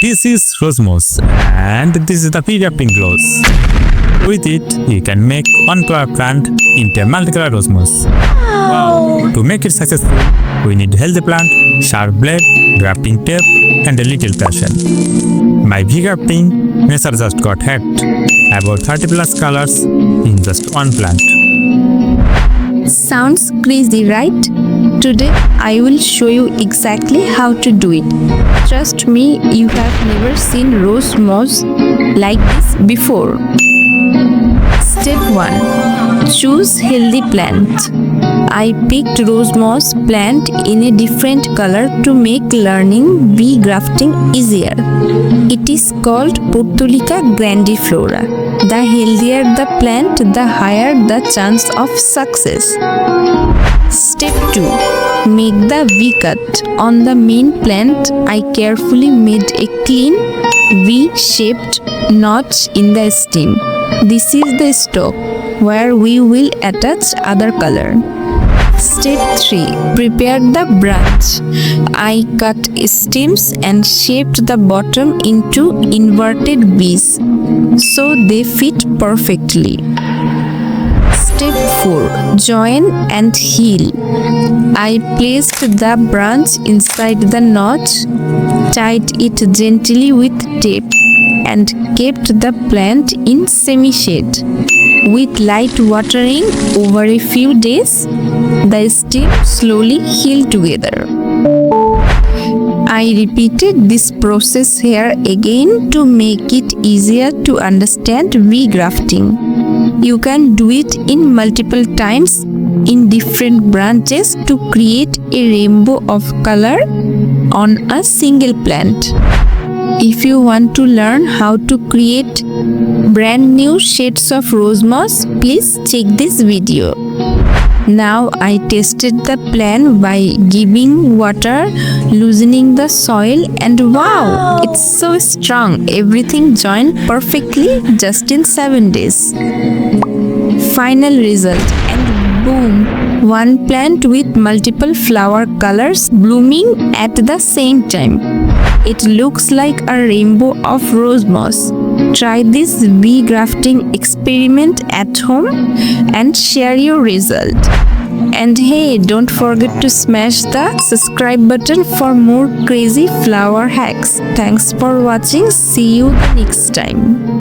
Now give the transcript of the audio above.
this is rose moss and this is the V-Grafting rose. With it, you can make one color plant into a multicolor rose moss. Wow! To make it successful, we need healthy plant, sharp blade, grafting tape, and a little passion. My V-Grafting method just got hacked. About 30 plus colors in just one plant. Sounds crazy, right? Today I will show you exactly how to do it. Trust me, you have never seen rose moss like this before. Step 1. Choose healthy plant. I picked rose moss plant in a different color to make learning V-grafting easier. It is called Portulaca grandiflora. The healthier the plant, the higher the chance of success. Step 2. Make the V-cut. On the main plant, I carefully made a clean V-shaped notch in the stem. This is the stalk where we will attach other color. Step 3. Prepare the branch. I cut stems and shaped the bottom into inverted V's so they fit perfectly. Step 4. Join and heel. I placed the branch inside the notch, tied it gently with tape, and kept the plant in semi-shade. With light watering over a few days, the stems slowly heal together. I repeated this process here again to make it easier to understand V-grafting. You can do it in multiple times in different branches to create a rainbow of color on a single plant. If you want to learn how to create brand new shades of rose moss, please check this video. Now I tested the plant by giving water, loosening the soil, and wow, it's so strong. Everything joined perfectly just in 7 days. Final result, and boom, one plant with multiple flower colors blooming at the same time. It looks like a rainbow of rose moss. Try this V-grafting experiment at home and share your result. And hey, don't forget to smash the subscribe button for more crazy flower hacks. Thanks for watching. See you the next time.